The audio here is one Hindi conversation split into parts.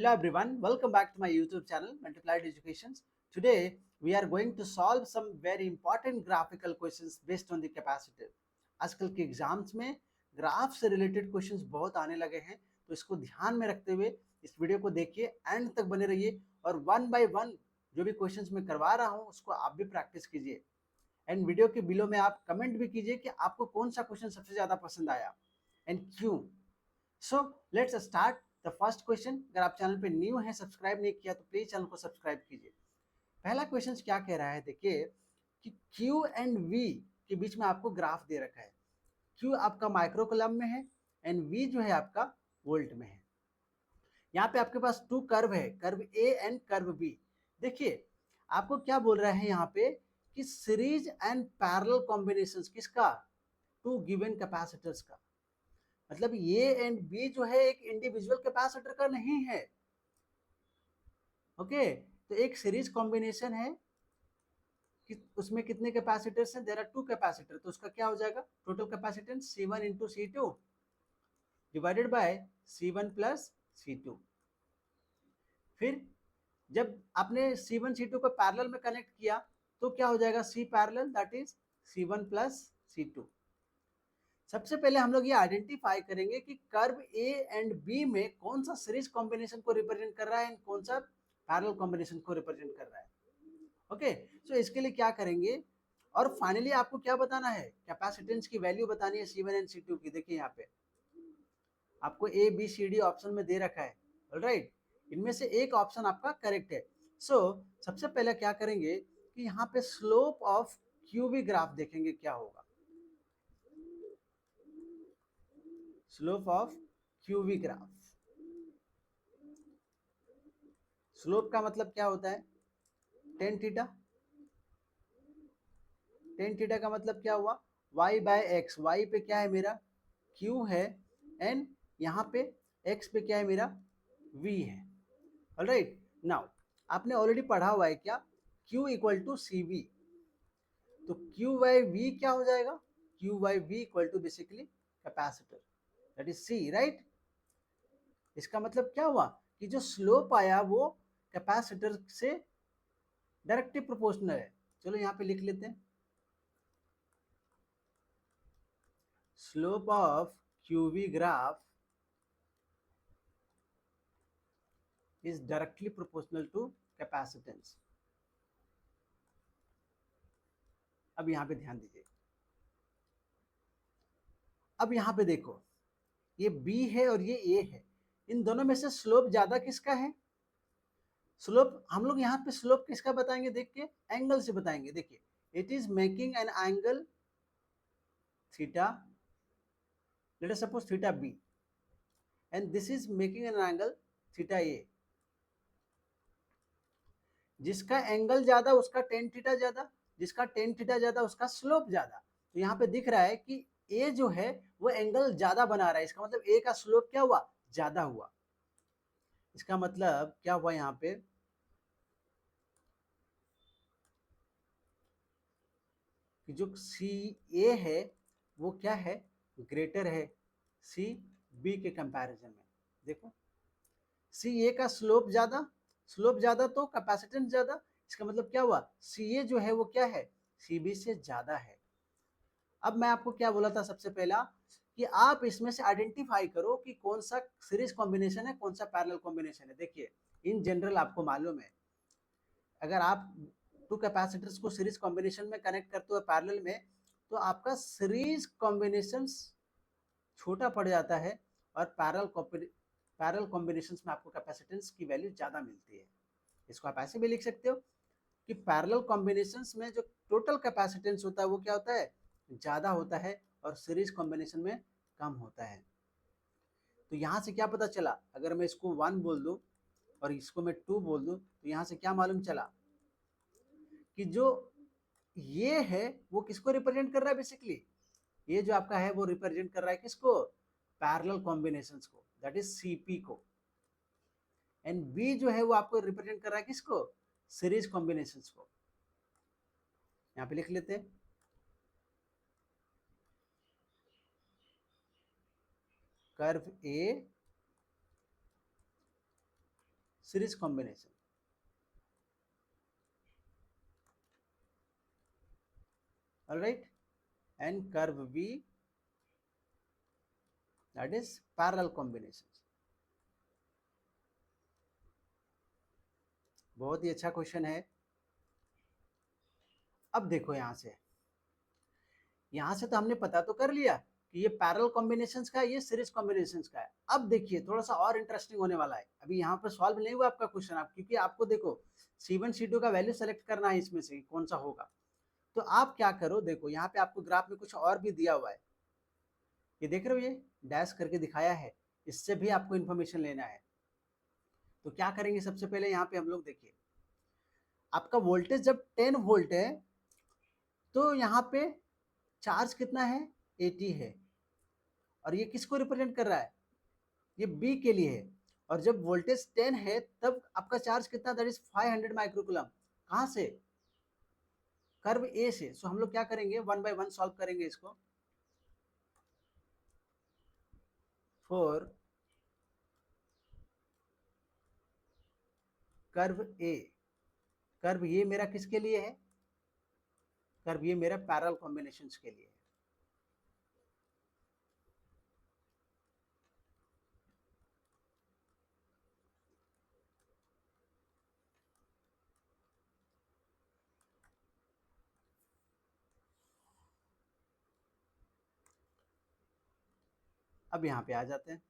Hello everyone, welcome back to my YouTube channel Multiplied Educations. Today we are going to solve some very important graphical questions based on the capacitor. आजकल के एग्जाम्स में ग्राफ से रिलेटेड क्वेश्चंस बहुत आने लगे हैं, तो इसको ध्यान में रखते हुए इस वीडियो को देखिए, एंड तक बने रहिए और वन बाय वन जो भी क्वेश्चंस मैं करवा रहा हूँ उसको आप भी प्रैक्टिस कीजिए। एंड वीडियो के बिलो में आप कमेंट भी कीजिए कि आपको कौन सा क्वेश्चन सबसे ज्यादा पसंद आया एंड क्यों। So let's start the first question. अगर आप चैनल पे न्यू हैं, सब्सक्राइब नहीं किया तो प्लीज चैनल को सब्सक्राइब कीजिए। पहला क्वेश्चन क्या कह रहा है, देखिए कि Q एंड V के बीच में आपको ग्राफ दे रखा है। Q आपका माइक्रो कूलम में है एंड V जो है आपका वोल्ट में है। यहाँ पे आपके पास टू कर्व है, curve A and curve B। देखिए आपको क्या बोल रहा है यहाँ पे कि सीरीज एंड पैरेलल कॉम्बिनेशंस किसका, टू गिवन कैपेसिटर्स का। मतलब ए एंड बी जो है एक इंडिविजुअल कैपेसिटर का नहीं है। ओके, तो एक सीरीज कॉम्बिनेशन है कि उसमें कितने कैपेसिटर्स हैं, देयर आर टू कैपेसिटर, तो उसका क्या हो जाएगा, total capacitance C1 into C2 divided by C1 plus C2। फिर जब आपने C1 C2 को पैरेलल में कनेक्ट किया तो क्या हो जाएगा, C parallel that is C1 plus C2। सबसे पहले हम लोग ये आइडेंटिफाई करेंगे कि कर्व ए एंड बी में कौन सा सीरीज कॉम्बिनेशन को रिप्रेजेंट कर रहा है एंड कौन सा पैरेलल कॉम्बिनेशन को रिप्रेजेंट कर रहा है। ओके, सो इसके लिए क्या करेंगे, और फाइनली आपको क्या बताना है, कैपेसिटेंस की वैल्यू बतानी है C1 एंड C2 की। देखिए यहाँ पे आपको A B C D option में दे रखा है, ऑलराइट, इनमें से एक ऑप्शन आपका करेक्ट है। सो सबसे पहले क्या करेंगे कि यहाँ पे स्लोप ऑफ क्यूबी ग्राफ देखेंगे क्या होगा। Slope of Q V graph, slope का मतलब क्या होता है, टेन थीटा। टेन थीटा का मतलब क्या हुआ, y बाय एक्स। वाई पे क्या है मेरा, q है, एंड यहाँ पे x पे क्या है मेरा, v है। ऑलराइट, नाउ आपने ऑलरेडी पढ़ा हुआ है क्या, q equal to C V. तो q बाई v क्या हो जाएगा, q by v equal to basically capacitor, that is c, right. इसका मतलब क्या हुआ कि जो स्लोप आया वो कैपेसिटर से डायरेक्टली प्रोपोर्शनल है। चलो यहाँ पे लिख लेते हैं, slope of QV graph is directly proportional to capacitance। अब यहाँ पे ध्यान दीजिए, अब यहाँ पे देखो ये B है और ये A है, इन दोनों में से स्लोप ज्यादा किसका है। स्लोप हम लोग यहाँ पे स्लोप किसका बताएंगे, देख के एंगल से बताएंगे। देखिए it is making an angle theta, let us suppose theta B, and this is making an angle theta A। जिसका एंगल ज्यादा उसका टेन थीटा ज्यादा, जिसका टेन थीटा ज्यादा उसका स्लोप ज्यादा। तो यहाँ पे दिख रहा है कि ए जो है वो एंगल ज्यादा बना रहा है, इसका मतलब ए का स्लोप क्या हुआ, ज्यादा हुआ। इसका मतलब क्या हुआ यहाँ पे कि जो सी ए है वो क्या है, ग्रेटर है सी बी के कंपैरिजन में। देखो सी ए का स्लोप ज्यादा, स्लोप ज्यादा तो कैपेसिटेंस ज्यादा, इसका मतलब क्या हुआ, सी ए जो है वो क्या है, सी बी से ज्यादा है। अब मैं आपको क्या बोला था सबसे पहला, कि आप इसमें से आइडेंटिफाई करो कि कौन सा सीरीज कॉम्बिनेशन है, कौन सा पैरेलल कॉम्बिनेशन है। देखिए इन जनरल आपको मालूम है, अगर आप टू कैपेसिटर्स को सीरीज कॉम्बिनेशन में कनेक्ट करते हो पैरेलल में, तो आपका सीरीज कॉम्बिनेशन छोटा पड़ जाता है और पैरेलल कॉम्बिनेशन में आपको कैपेसिटेंस की वैल्यू ज्यादा मिलती है। इसको आप ऐसे भी लिख सकते हो कि पैरेलल कॉम्बिनेशंस में जो टोटल कैपेसिटेंस होता है वो क्या होता है, ज़्यादा होता है, और सीरीज कॉम्बिनेशन में कम होता है। तो यहाँ से क्या पता चला, अगर मैं इसको 1 बोल दूँ और इसको मैं 2 बोल दूँ, तो यहाँ से क्या मालूम चला कि जो ये है वो किसको रिप्रेजेंट कर रहा है, बेसिकली ये जो आपका है वो रिप्रेजेंट कर रहा है किसको, पैरेलल कॉम्बिनेशंस को, दैट इज सीपी को। एंड बी जो है वो आपको रिप्रेजेंट कर रहा है किसको, सीरीज कॉम्बिनेशंस को। यहाँ पे लिख लेते हैं, curve A series combination. Alright, and curve B that is parallel combination. बहुत ही अच्छा क्वेश्चन है। अब देखो यहां से तो हमने पता तो कर लिया कि ये पैरेलल कॉम्बिनेशंस का है, ये सीरीज कॉम्बिनेशंस का है। अब देखिए थोड़ा सा और इंटरेस्टिंग होने वाला है। अभी यहाँ पर सॉल्व नहीं हुआ आपका क्वेश्चन, आप क्योंकि आपको देखो C1 C2 का वैल्यू सेलेक्ट करना है, इसमें से कौन सा होगा। तो आप क्या करो, देखो यहाँ पे आपको ग्राफ में कुछ और भी दिया हुआ है, ये देख रहे हो, ये डैश करके दिखाया है, इससे भी आपको इन्फॉर्मेशन लेना है। तो क्या करेंगे, सबसे पहले यहाँ पे हम लोग देखिए, आपका वोल्टेज जब 10 वोल्ट है तो यहाँ पे चार्ज कितना है, 80 है। और ये किसको रिप्रेजेंट कर रहा है, ये बी के लिए है। और जब वोल्टेज 10 है तब आपका चार्ज कितना, दैट इज 500 माइक्रोकूलम। कहाँ से, कर्व ए से। सो हम लोग क्या करेंगे, वन बाय वन सॉल्व करेंगे इसको। फॉर कर्व ए, कर्व ये मेरा किसके लिए है, कर्व ये मेरा पैरेलल कॉम्बिनेशंस के लिए है। अब यहाँ पे आ जाते हैं,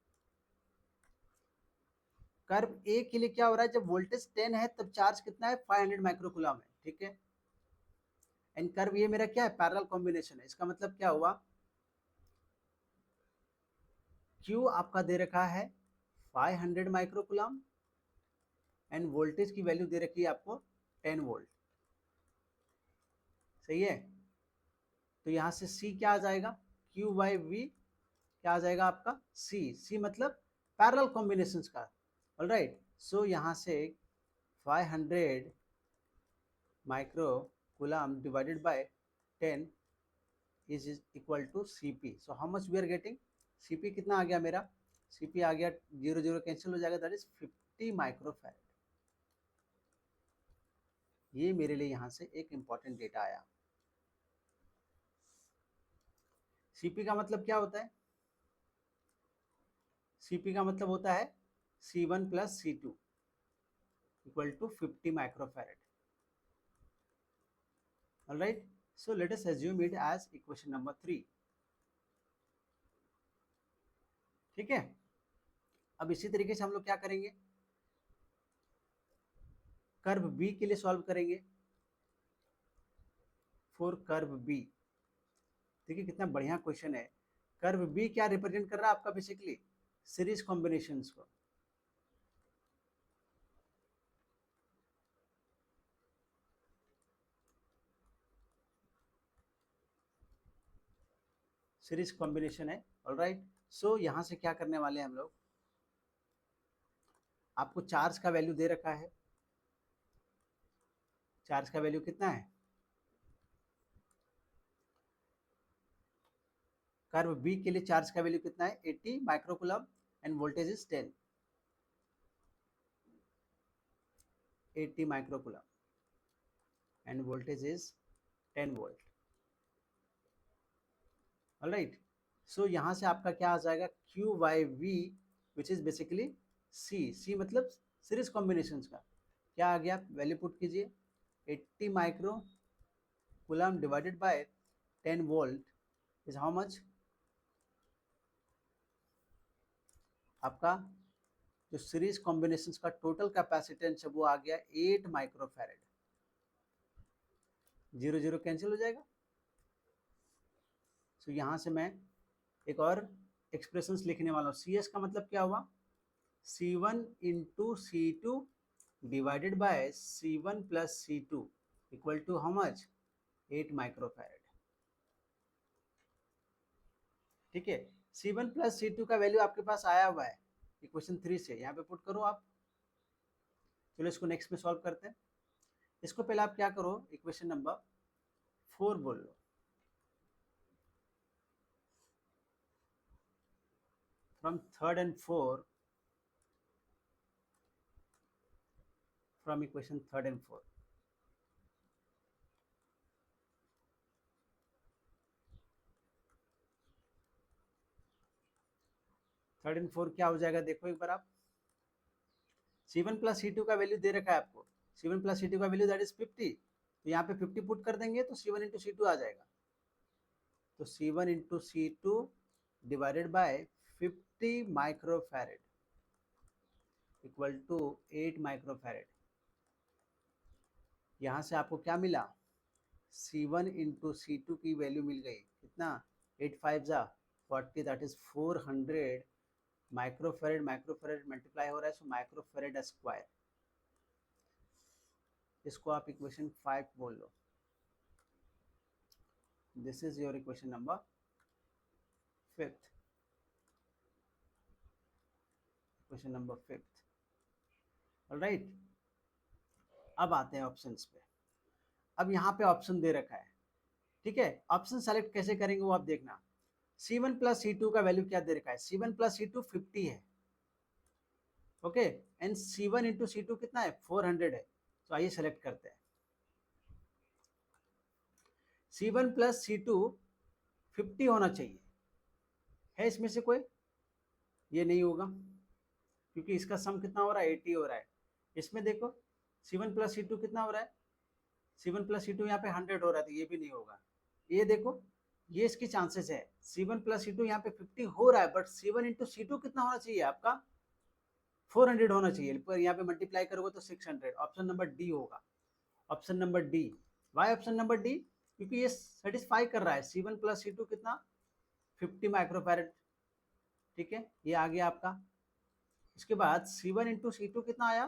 कर्व ए के लिए क्या हो रहा है, जब वोल्टेज 10 है तब चार्ज कितना है, 500 माइक्रोकूलम है, ठीक है। एंड कर्व ये मेरा क्या है, पैरेलल कॉम्बिनेशन है। इसका मतलब क्या हुआ, Q आपका दे रखा है 500 माइक्रोकूलम एंड वोल्टेज की वैल्यू दे रखी है आपको 10 वोल्ट, सही है। तो यहाँ से C क्या आ जाएगा, Q बाई V क्या आ जाएगा आपका, C मतलब पैरेलल कॉम्बिनेशंस का। ऑलराइट, सो यहाँ से 500 micro coulomb divided by 10 is equal to Cp। So how much we are getting, Cp कितना आ गया मेरा, Cp आ गया, जीरो जीरो कैंसिल हो जाएगा, दैट इज 50 माइक्रोफैराड। ये मेरे लिए यहाँ से एक इंपॉर्टेंट डेटा आया। Cp का मतलब क्या होता है, Cp का मतलब होता है C1 plus C2 equal to 50 microfarad. Alright, so let us assume it as equation number 3। ठीक है, अब इसी तरीके से हम लोग क्या करेंगे, कर्व बी के लिए सॉल्व करेंगे। फॉर कर्व बी, देखिए कितना बढ़िया क्वेश्चन है। कर्व बी क्या रिप्रेजेंट कर रहा है आपका, बेसिकली सीरीज कॉम्बिनेशंस को। सीरीज कॉम्बिनेशन है। ऑलराइट, सो यहां से क्या करने वाले हैं हम लोग, आपको चार्ज का वैल्यू दे रखा है, चार्ज का वैल्यू कितना है, कर्व बी के लिए चार्ज का वैल्यू कितना है, 80 microcoulomb and voltage is 10, 80 microcoulomb and voltage is 10 volt. Alright, so यहाँ से आपका क्या आ जाएगा, Q by V which is basically C मतलब सीरीज कॉम्बिनेशंस का। क्या आ गया, वैल्यू पुट कीजिए, 80 micro coulomb divided by 10 volt is how much, आपका जो सीरीज कॉम्बिनेशंस का टोटल कैपेसिटेंस है वो आ गया 8 माइक्रोफैरेड। जीरो जीरो कैंसिल हो जाएगा। सो यहाँ से मैं एक और एक्सप्रेशंस लिखने वाला हूँ। CS का मतलब क्या हुआ, C1 into C2 divided by C1 plus C2 equal to how much, 8 microfarad. ठीक है, C1 प्लस C2 का वैल्यू आपके पास आया हुआ है इक्वेशन 3 से, यहाँ पे पुट करो आप। चलो इसको नेक्स्ट में सॉल्व करते हैं। इसको पहले आप क्या करो, इक्वेशन नंबर 4 बोल लो। From third and four from equation 3 and 4. Third and four क्या हो जाएगा, देखो एक बार आप. C1 प्लस C2 का वैल्यू दे रखा है आपको. C1 प्लस C2 का वैल्यू दैट इज 50. तो यहाँ पे 50 पुट कर देंगे तो C1 इंटू C2 आ जाएगा. तो C1 into C2 divided by 50 microfarad equal to 8 microfarad. यहाँ से आपको क्या मिला, C1 इंटू C2 की वैल्यू मिल गई कितना, 8 5 जा 40, that is 400 microfarad. Microfarad multiply हो रहा है, सो माइक्रोफैरेड स्क्वायर. इसको आप इक्वेशन 5 बोल लो. This is your equation number 5th. Equation number 5th. Alright, अब आते हैं ऑप्शंस पे. अब यहाँ पे ऑप्शन दे रखा है, ठीक है. ऑप्शन सेलेक्ट कैसे करेंगे वो आप देखना. C1 प्लस C2 का वैल्यू क्या दे रखा है, C1 प्लस C2 50 है. Okay, and C1 into C2 कितना है, 400 है. तो आइए सेलेक्ट करते हैं. C1 प्लस C2 50 होना चाहिए, है इसमें से कोई, ये नहीं होगा क्योंकि इसका सम कितना हो रहा है, 80 हो रहा है. इसमें देखो C1 प्लस C2 कितना हो रहा है, C1 प्लस C2 यहाँ पे 100 हो रहा है, तो ये भी नहीं होगा. ये देखो, ये इसकी चांसेस है. C1 प्लस C2 यहाँ पे 50 हो रहा है, बट C1 इंटू C2 कितना होना चाहिए आपका, 400 होना चाहिए. पर यहाँ पे मल्टीप्लाई करोगे तो 600. ऑप्शन नंबर डी होगा. Option number D. Why option number D, क्योंकि ये सेटिस्फाई कर रहा है. C1 प्लस C2 कितना, 50 माइक्रोफैरेड. ठीक है, ये आ गया आपका. उसके बाद C1 इंटू C2 कितना आया,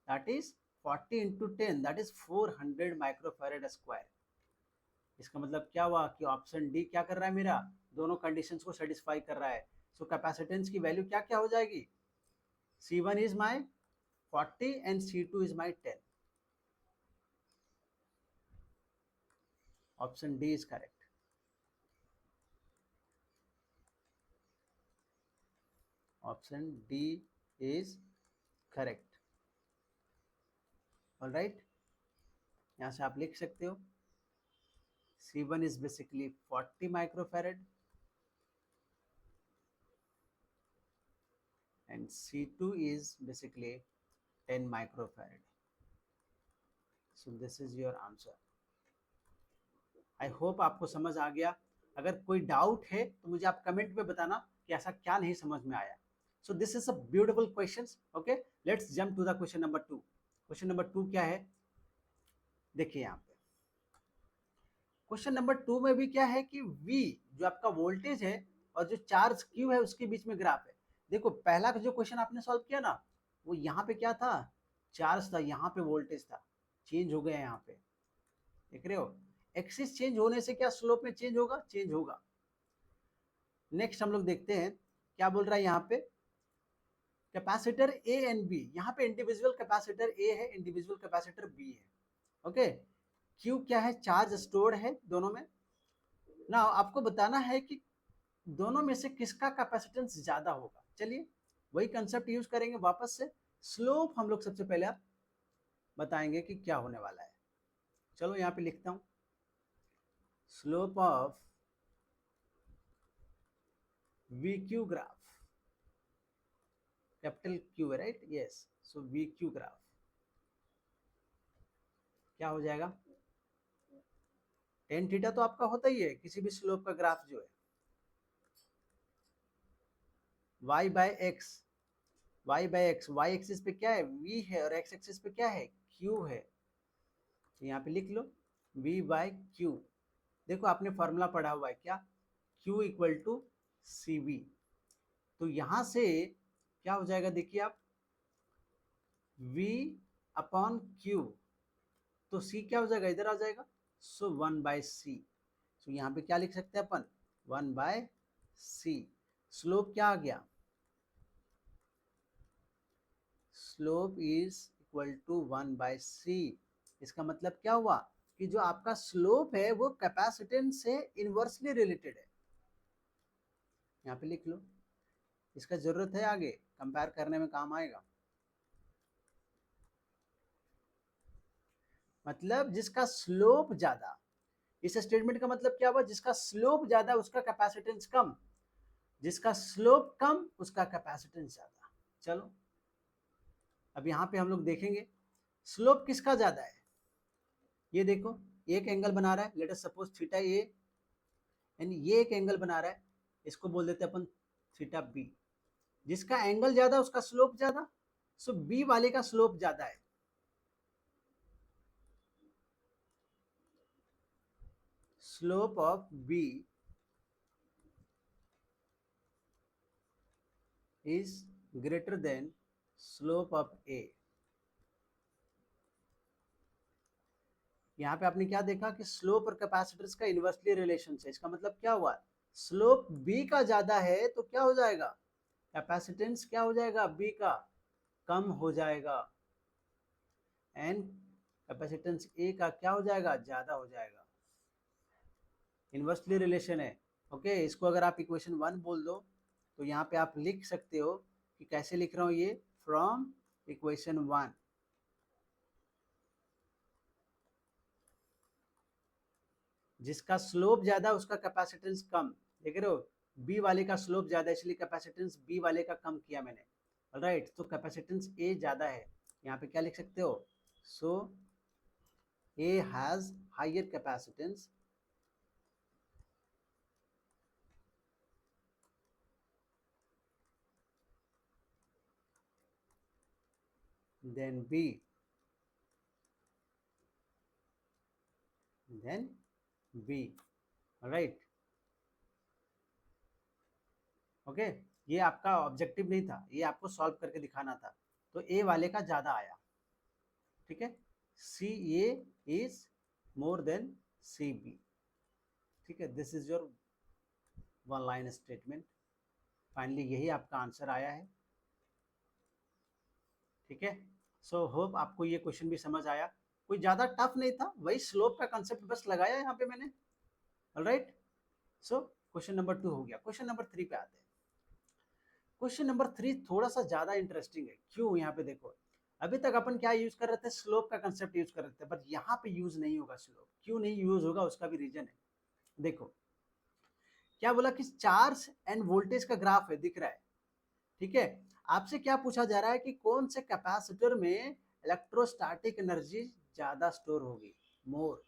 that is 40 into 10, that is 400 microfarad square. इसका मतलब क्या हुआ कि ऑप्शन डी क्या कर रहा है, मेरा दोनों कंडीशंस को सेटिस्फाई कर रहा है. सो कैपेसिटेंस की वैल्यू क्या क्या हो जाएगी, C1 is my 40 and C2 is my 10. Option D is correct. Option D is correct. All right. यहाँ से आप लिख सकते हो C1 is basically 40 microfarad and C2 is basically 10 microfarad. So this is your answer. I hope आपको समझ आ गया. अगर कोई डाउट है तो मुझे आप कमेंट में बताना कि ऐसा क्या नहीं समझ में आया. So this is a beautiful questions. Okay, let's jump to the question number 2. Question number 2 क्या है, देखिए यहाँ पे क्वेश्चन नंबर 2 में भी क्या है कि V जो आपका वोल्टेज है और जो चार्ज Q है उसके बीच में ग्राफ है. देखो पहला जो क्वेश्चन आपने सॉल्व किया ना, वो यहाँ पे क्या था, चार्ज था, यहाँ पे वोल्टेज था. चेंज हो गया यहाँ पे, देख रहे हो. एक्सिस चेंज होने से क्या स्लोप में चेंज होगा, चेंज होगा. नेक्स्ट हम लोग देखते हैं क्या बोल रहा है यहाँ पे, कैपेसिटर ए एंड बी. यहाँ पे इंडिविजुअल कैपेसिटर ए है, इंडिविजुअल कैपेसिटर बी है. ओके, क्यू क्या है, चार्ज स्टोर्ड है दोनों में. ना आपको बताना है कि दोनों में से किसका कैपेसिटेंस ज्यादा होगा. चलिए वही कंसेप्ट यूज करेंगे वापस से. स्लोप हम लोग सबसे पहले बताएंगे कि क्या होने वाला है. चलो यहाँ पे लिखता हूं, slope of VQ graph, capital Q है, राइट, यस. सो VQ ग्राफ क्या हो जाएगा, टेन थीटा तो आपका होता ही है किसी भी स्लोप का ग्राफ जो है. y by X, y by X, y axis पे क्या है, v है, और x एक्सिस पे क्या है, q है. तो यहाँ पे लिख लो v बाय क्यू. देखो आपने फॉर्मूला पढ़ा हुआ है क्या, q equal to C V. तो यहाँ से क्या हो जाएगा, देखिए आप, v अपॉन q, तो c क्या हो जाएगा, इधर आ जाएगा. So 1 by C. तो यहाँ पे क्या लिख सकते हैं अपन, 1 बाय सी. स्लोप क्या आ गया, slope is equal to 1 by C. इसका मतलब क्या हुआ कि जो आपका स्लोप है वो कैपेसिटेंस से इनवर्सली रिलेटेड है. यहाँ पे लिख लो, इसका जरूरत है आगे कंपेयर करने में काम आएगा. मतलब जिसका स्लोप ज्यादा। इस स्टेटमेंट का मतलब क्या हुआ, जिसका स्लोप ज्यादा उसका कैपेसिटेंस कम, जिसका स्लोप कम उसका कैपेसिटेंस ज्यादा। चलो अब यहाँ पे हम लोग देखेंगे स्लोप किसका ज्यादा है। ये देखो एक एंगल बना रहा है, लेट अस सपोज थीटा ए, यानी ये एक एंगल बना रहा है, इसको बोल देते हैं अपन थीटा बी। जिसका एंगल ज्यादा उसका स्लोप ज्यादा, सो बी वाले का स्लोप ज्यादा है। Slope of B is greater than slope of A। यहाँ पे आपने क्या देखा कि स्लोप और कैपेसिटेंस का इनवर्सली रिलेशन है। इसका मतलब क्या हुआ, स्लोप B का ज्यादा है तो क्या हो जाएगा, कैपेसिटेंस क्या हो जाएगा, B का कम हो जाएगा, एंड कैपेसिटेंस A का क्या हो जाएगा, ज्यादा हो जाएगा। इनवर्सली रिलेशन है। ओके, इसको अगर आप इक्वेशन 1 बोल दो तो यहाँ पे आप लिख सकते हो कि कैसे लिख रहा हूँ ये, फ्रॉम इक्वेशन 1। जिसका स्लोप ज्यादा उसका कैपेसिटेंस कम, देख रहे हो, बी वाले का स्लोप ज्यादा इसलिए कैपेसिटेंस बी वाले का कम किया मैंने, राइट। तो कैपेसिटेंस ए ज्यादा है, यहाँ पे क्या लिख सकते हो, so A has higher capacitance than B, than B, right. Okay, ये आपका ऑब्जेक्टिव नहीं था, ये आपको सॉल्व करके दिखाना था, तो ए वाले का ज्यादा आया, ठीक है। C A is more than C B, ठीक है। This is your one line statement. Finally यही आपका आंसर आया है, ठीक है। सो होप आपको ये क्वेश्चन भी समझ आया, कोई ज्यादा टफ नहीं था, वही स्लोप का कंसेप्ट बस लगाया यहाँ पे मैंने, ऑलराइट। सो क्वेश्चन नंबर 2 हो गया। क्वेश्चन नंबर 3 पे आते हैं। क्वेश्चन नंबर 3 थोड़ा सा ज्यादा इंटरेस्टिंग है, क्यों, यहाँ पे देखो, अभी तक अपन क्या यूज कर रहे थे, स्लोप का कंसेप्ट यूज कर रहे थे, बट यहाँ पे यूज नहीं होगा स्लोप। क्यों नहीं यूज होगा उसका भी रीजन है। देखो क्या बोला कि चार्ज एंड वोल्टेज का ग्राफ है, दिख रहा है, ठीक है। आपसे क्या पूछा जा रहा है कि कौन से कैपेसिटर में इलेक्ट्रोस्टैटिक एनर्जी ज्यादा स्टोर होगी, more.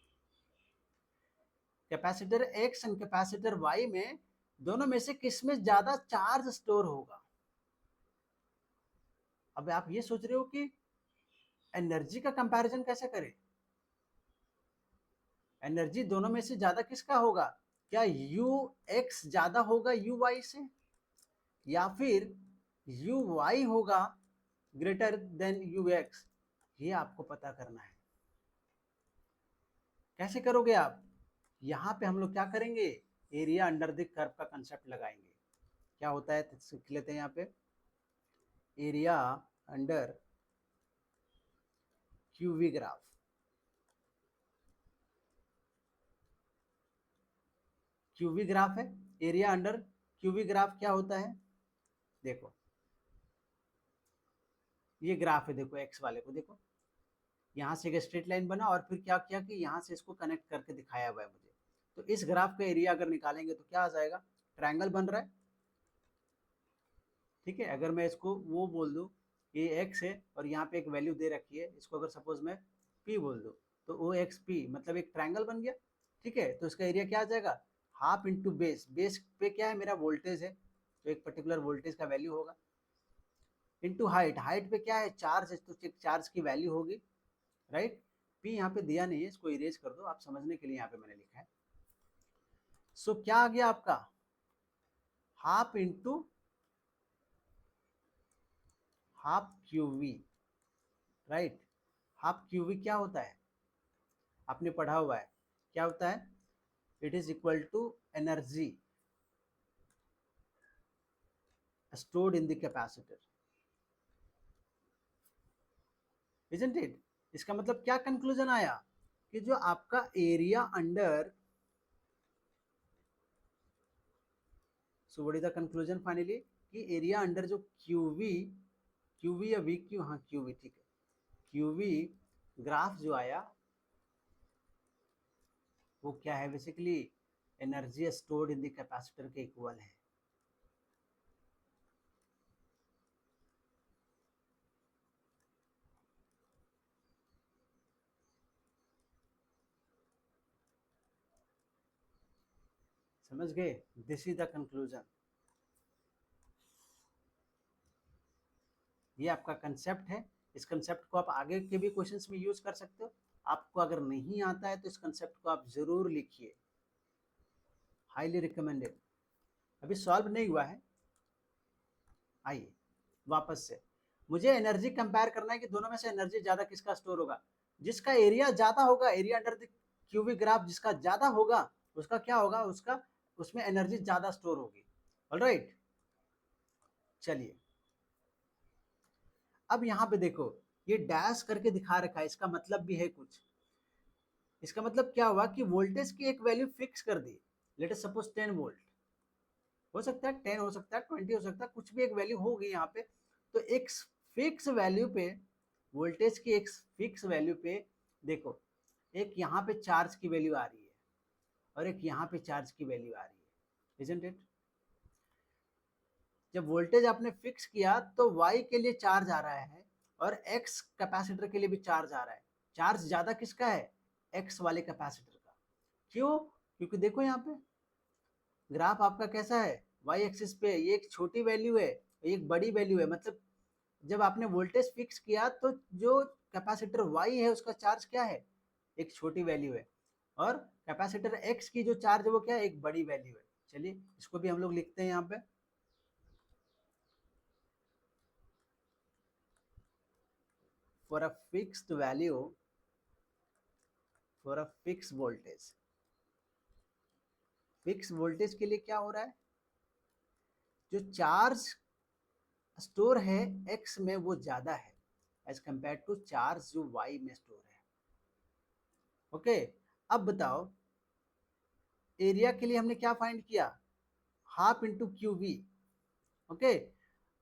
Capacitor X and capacitor Y में दोनों में से किस में ज्यादा चार्ज स्टोर होगा। अब आप ये सोच रहे हो कि एनर्जी का कंपैरिजन कैसे करें, एनर्जी दोनों में से ज्यादा किसका होगा, क्या यू एक्स ज्यादा होगा यू वाई से, या फिर यू वाई होगा ग्रेटर देन यू एक्स, ये आपको पता करना है। कैसे करोगे आप, यहाँ पे हम लोग क्या करेंगे, एरिया अंडर द कर्व का कंसेप्ट लगाएंगे। क्या होता है सीख लेते हैं यहाँ पे, area under qv graph. Qv graph है, एरिया अंडर क्यूवी ग्राफ क्या होता है, देखो ये ग्राफ है, देखो एक्स वाले को देखो, यहाँ से एक स्ट्रेट लाइन बना और फिर क्या किया कि यहाँ से इसको कनेक्ट करके दिखाया हुआ है मुझे। तो इस ग्राफ का एरिया अगर निकालेंगे तो क्या आ जाएगा, ट्रायंगल बन रहा है, ठीक है। अगर मैं इसको वो बोल दूँ, ये एक्स है और यहाँ पे एक वैल्यू दे रखी है, इसको अगर सपोज मैं पी बोल दूँ, तो ओ एक्स पी मतलब एक ट्रायंगल बन गया, ठीक है। तो इसका एरिया क्या आ जाएगा, हाफ इंटू बेस, बेस पे क्या है मेरा वोल्टेज है, तो एक पर्टिकुलर वोल्टेज का वैल्यू होगा, इंटू हाइट, हाइट पे क्या है चार्ज है, तो चार्ज की वैल्यू होगी, राइट। पी यहाँ पे दिया नहीं है, इसको इरेज कर दो, आप समझने के लिए यहाँ पे मैंने लिखा है। सो क्या आ गया आपका, half into half qv, right. Half qv क्या होता है, आपने पढ़ा हुआ है, क्या होता है, it is equal to energy stored in the capacitor, isn't it। इसका मतलब क्या कंक्लूजन आया कि जो आपका area under, so what is the conclusion finally, कि एरिया अंडर जो क्यूवी, क्यूवी या वी क्यू, हाँ क्यूवी, ठीक है, क्यूवी ग्राफ जो आया वो क्या है, basically energy stored in the capacitor के इक्वल है। समझ गए? This is the conclusion. ये आपका कंसेप्ट है। इस कंसेप्ट को आप आगे के भी क्वेश्चंस में यूज कर सकते हो। आपको अगर नहीं आता है तो इस कंसेप्ट को आप जरूर लिखिए, हाईली रिकमेंडेड। अभी सॉल्व नहीं हुआ है। आइए वापस से, मुझे एनर्जी कंपेयर करना है कि दोनों में से एनर्जी ज्यादा किसका स्टोर होगा। जिसका एरिया ज्यादा होगा, area under the cubic graph जिसका ज्यादा होगा, उसका क्या होगा, उसका उसमें एनर्जी ज्यादा स्टोर होगी। ऑलराइट, चलिए अब यहाँ पे देखो, ये डैश करके दिखा रखा है, इसका मतलब भी है कुछ। इसका मतलब क्या हुआ कि वोल्टेज की एक वैल्यू फिक्स कर दी। लेट अस सपोज 10 वोल्ट, हो सकता है 10, हो सकता है 20, हो सकता है कुछ भी एक वैल्यू होगी यहाँ पे। तो एक फिक्स वैल्यू पे, वोल्टेज की एक फिक्स वैल्यू पे देखो, एक यहाँ पे चार्ज की वैल्यू आ रही है और एक यहाँ पे चार्ज की वैल्यू आ रही है, इजंट इट? जब वोल्टेज आपने फिक्स किया तो y के लिए चार्ज आ रहा है और x कैपेसिटर के लिए भी चार्ज आ रहा है। चार्ज ज्यादा किसका है? x वाले कैपेसिटर का। क्यों? क्योंकि देखो यहाँ पे ग्राफ आपका कैसा है, y एक्सिस पे ये एक छोटी वैल्यू है, एक बड़ी वैल्यू है। मतलब जब आपने वोल्टेज फिक्स किया तो जो कैपेसिटर y है उसका चार्ज क्या है, एक छोटी वैल्यू है, और कैपेसिटर x की जो चार्ज है वो क्या है, एक बड़ी वैल्यू है। चलिए इसको भी हम लोग लिखते हैं यहाँ पे, for a fixed value, for a fixed voltage, fix voltage के लिए क्या हो रहा है, जो चार्ज स्टोर है x में वो ज्यादा है एज कंपेयर टू चार्ज जो y में स्टोर है। ओके, अब बताओ एरिया के लिए हमने क्या फाइंड किया, half into Q V. Okay,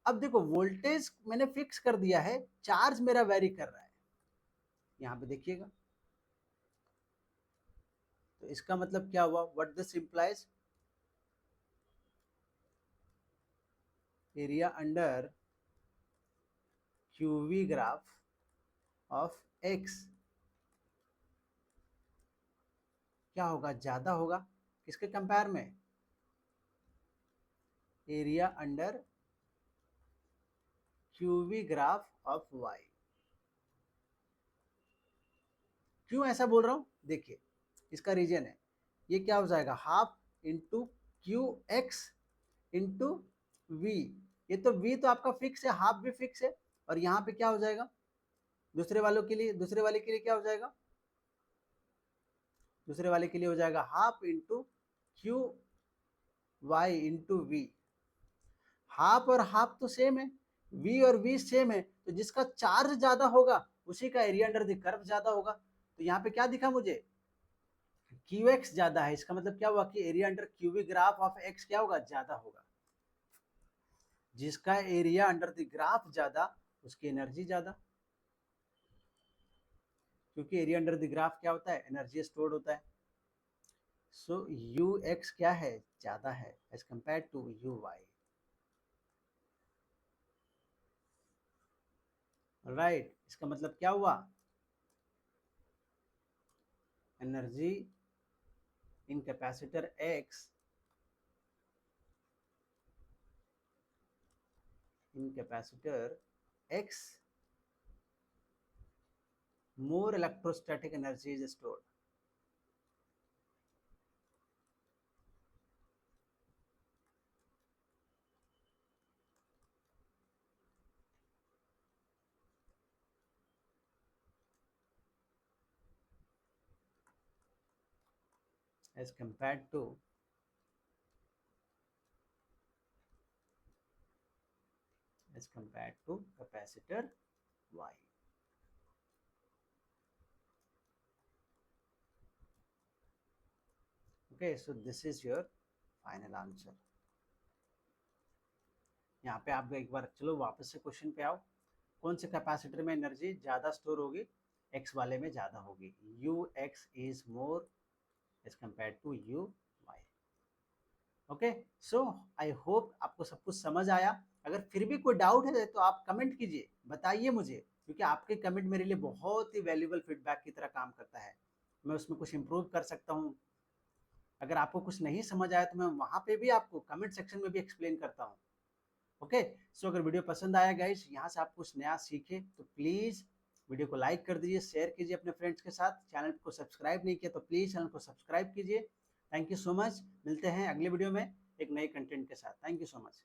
अब देखो वोल्टेज मैंने फिक्स कर दिया है, चार्ज मेरा वेरी कर रहा है, यहाँ पे देखिएगा। तो इसका मतलब क्या हुआ, what this implies, area under qv graph of x क्या होगा, ज्यादा होगा किसके कंपेयर में, area under qv graph of y। क्यों ऐसा बोल रहा हूं, देखिए इसका रीजन है, ये क्या हो जाएगा, half into Q X into V. ये तो v तो आपका फिक्स है, हाफ भी फिक्स है, और यहाँ पे क्या हो जाएगा, दूसरे वालों के लिए, दूसरे वाले के लिए क्या हो जाएगा, दूसरे वाले के लिए हो जाएगा half into Q Y into V. Half और हाफ तो सेम है, v और v सेम है, तो जिसका चार्ज ज्यादा होगा उसी का एरिया अंडर द कर्व ज्यादा होगा। तो यहाँ पे क्या दिखा मुझे, क्यू एक्स ज्यादा है, इसका मतलब क्या हुआ कि area under Q V graph of X क्या होगा, ज्यादा होगा। जिसका एरिया अंडर द ग्राफ ज्यादा उसकी एनर्जी ज्यादा, क्योंकि एरिया अंडर द ग्राफ क्या होता है, एनर्जी स्टोर्ड होता है। सो यू एक्स क्या है, ज्यादा है as compare to U Y. Right, इसका मतलब क्या हुआ, energy in capacitor X, in capacitor X, more electrostatic energy is stored. As compared to capacitor Y. Okay, so this is your final answer. यहाँ पे आप एक बार चलो वापस से क्वेश्चन पे आओ, कौन से कैपेसिटर में एनर्जी ज्यादा स्टोर होगी, एक्स वाले में ज्यादा होगी, U X is more as compare to U Y. Okay, so I hope आपको सब कुछ समझ आया। अगर फिर भी कोई डाउट है तो आप कमेंट कीजिए, बताइए मुझे, क्योंकि आपके कमेंट मेरे लिए बहुत ही वैल्यूबल फीडबैक की तरह काम करता है। मैं उसमें कुछ इम्प्रूव कर सकता हूँ। अगर आपको कुछ नहीं समझ आया तो मैं वहाँ पे भी आपको कमेंट सेक्शन में भी एक्सप्लेन करता हूँ। ओके, सो अगर वीडियो पसंद आया गाइस, यहाँ से आप कुछ नया सीखे तो प्लीज़ वीडियो को लाइक कर दीजिए, शेयर कीजिए अपने फ्रेंड्स के साथ। चैनल को सब्सक्राइब नहीं किया तो प्लीज़ चैनल को सब्सक्राइब कीजिए। Thank you so much. मिलते हैं अगले वीडियो में एक नए कंटेंट के साथ। Thank you so much.